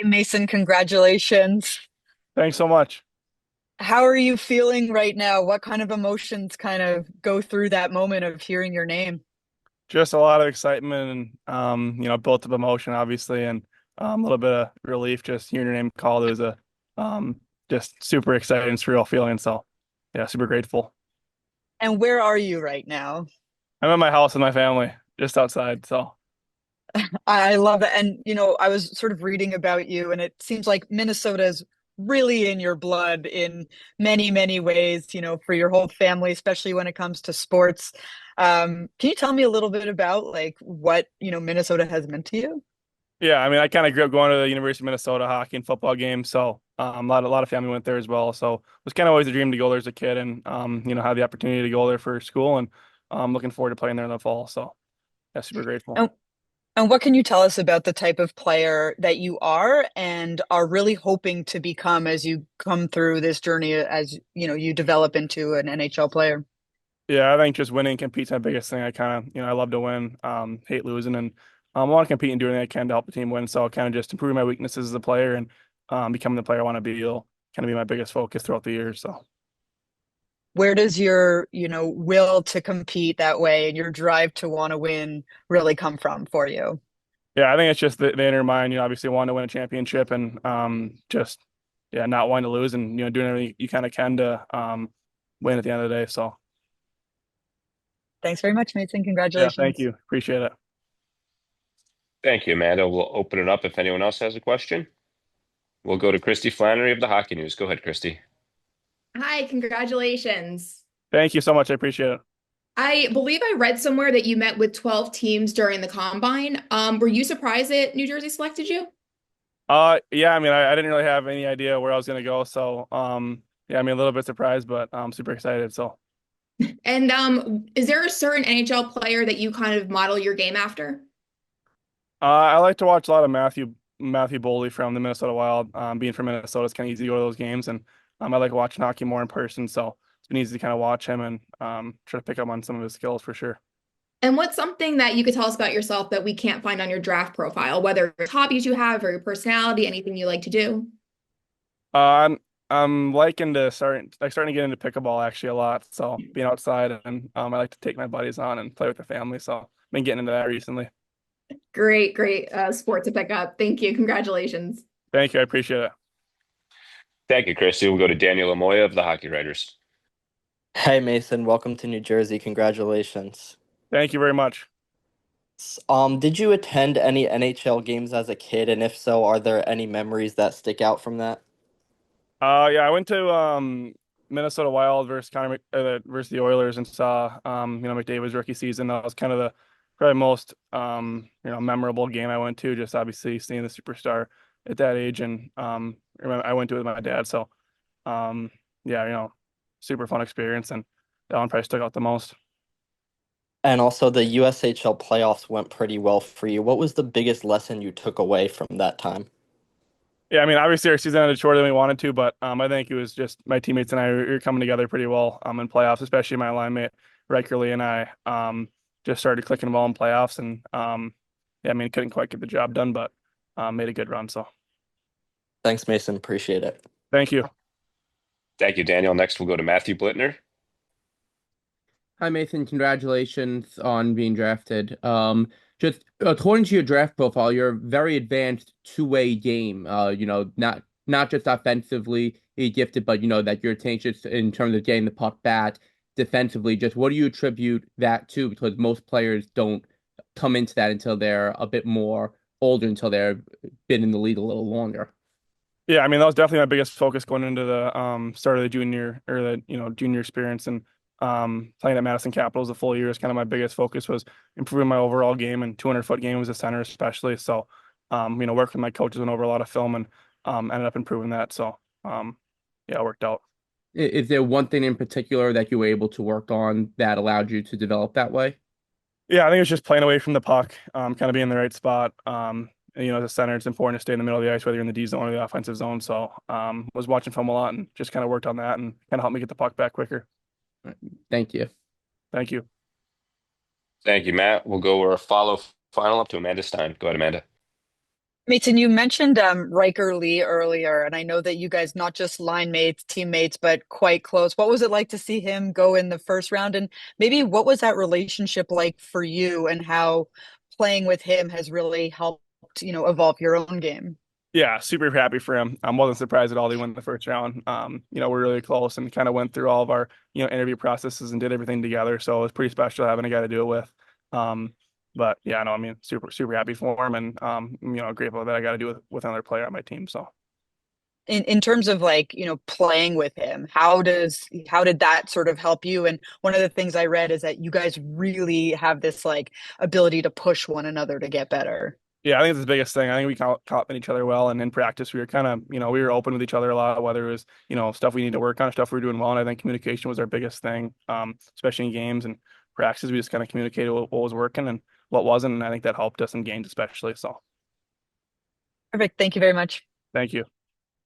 Mason, congratulations. Thanks so much. How are you feeling right now? What kind of emotions kind of go through that moment of hearing your name? Just a lot of excitement and built up emotion obviously and a little bit of relief just hearing your name called. It was a um just super exciting, surreal feeling. So yeah, super grateful. And where are you right now? I'm at my house with my family, just outside. So I love it. And, I was sort of reading about you, and it seems like Minnesota is really in your blood in many, many ways, for your whole family, especially when it comes to sports. Can you tell me a little bit about like what, Minnesota has meant to you? yeah, I mean I kind of grew up going to the University of Minnesota hockey and football games. So a lot of family went there as well. So it was kind of always a dream to go there as a kid and had the opportunity to go there for school and looking forward to playing there in the fall. So yeah, super grateful. And, and what can you tell us about the type of player that you are and are really hoping to become as you come through this journey as, you develop into an NHL player? Yeah, I think just winning compete's my biggest thing. I kind of, I love to win, hate losing, and I want to compete and do anything I can to help the team win. So kind of just improving my weaknesses as a player and becoming the player I want to be will kind of be my biggest focus throughout the year. So Where does your, will to compete that way and your drive to want to win really come from for you? yeah, I think it's just the inner mind, obviously wanting to win a championship and just yeah, not wanting to lose and doing everything you kind of can to win at the end of the day. So Thanks very much, Mason. yeah, thank Congratulations. you, appreciate it. Thank you, Amanda. We'll open it up if anyone else has a question. We'll go to Christy Flannery of the Hockey News. Go ahead, Christy. Hi, congratulations. Thank you so much, I appreciate it. I believe I read somewhere that you met with 12 teams during the combine. Were you surprised that New Jersey selected you? Yeah, I mean, I didn't really have any idea where I was gonna go, so yeah, I mean, a little bit surprised, but I'm super excited. So, And is there a certain NHL player that you kind of model your game after? I like to watch a lot of Matthew Boldy from the Minnesota Wild. Being from Minnesota, it's kind of easy to go to those games, and I like watching hockey more in person, so it's been easy to kind of watch him and try to pick up on some of his skills for sure. And what's something that you could tell us about yourself that we can't find on your draft profile, whether it's hobbies you have or your personality, anything you like to do? Uh, I'm I'm liking to starting to get into pickleball actually a lot. So being outside and I like to take my buddies on and play with the family. So I've been getting into that recently. Great, great sport to pick up. Thank you. Congratulations. Thank you, I appreciate it. Thank you, Christy. We'll go to Daniel Amoya of the Hockey Writers. Hey Mason, welcome to New Jersey. Congratulations. Thank you very much. Did you attend any NHL games as a kid? And if so, are there any memories that stick out from that? Yeah, I went to Minnesota Wild versus versus the Oilers and saw McDavid's rookie season. That was kind of the probably most memorable game I went to. Just obviously seeing the superstar at that age, and I went to it with my dad. So yeah, super fun experience, and that one probably stuck out the most. And also, the USHL playoffs went pretty well for you. What was the biggest lesson you took away from that time? Yeah, I mean, obviously our season ended shorter than we wanted to, but I think it was just my teammates and I were coming together pretty well in playoffs, especially my line mate Riker Lee and I just started clicking well in playoffs, and yeah, I mean, couldn't quite get the job done, but made a good run. So Thanks, Mason. Appreciate it. thank you. Thank you, Daniel. Next, we'll go to Matthew Blittner. Hi, Mason. Congratulations on being drafted. Just according to your draft profile, you're a very advanced two-way game. Not just offensively gifted, but that you're just in terms of getting the puck back defensively. Just what do you attribute that to? Because most players don't come into that until they're a bit more older, until they've been in the league a little longer. Yeah, I mean, that was definitely my biggest focus going into the start of the junior or the junior experience, and playing at Madison Capitals a full year is kind of my biggest focus was improving my overall game, and 200-foot game was a center especially. So working with my coaches went over a lot of film and ended up improving that. So yeah, it worked out. Is there one thing in particular that you were able to work on that allowed you to develop that way? Yeah, I think it's just playing away from the puck, kind of being in the right spot. As a center, it's important to stay in the middle of the ice, whether you're in the D zone or the offensive zone. So, was watching film a lot and just kind of worked on that and kind of helped me get the puck back quicker. Thank you. Thank you. Thank you, Matt. We'll go our follow final up to Amanda Stein. Go ahead, Amanda. Mason, you mentioned Riker Lee earlier, and I know that you guys not just line mates, teammates, but quite close. What was it like to see him go in the first round? And maybe what was that relationship like for you and how playing with him has really helped, evolve your own game? Yeah, super happy for him. I wasn't surprised at all he won the first round. We're really close and kind of went through all of our, interview processes and did everything together. So it was pretty special having a guy to do it with. But yeah, no, I mean, super, super happy for him and, grateful that I got to do it with another player on my team. So. In terms of like, playing with him, how did that sort of help you? And one of the things I read is that you guys really have this like ability to push one another to get better. Yeah, I think it's the biggest thing. I think we complement each other well, and in practice, we were kind of, we were open with each other a lot, whether it was, stuff we need to work on, stuff we were doing well. And I think communication was our biggest thing, especially in games and practices. We just kind of communicated what was working and what wasn't, and I think that helped us in games especially. So, Perfect. Thank you very much. thank you.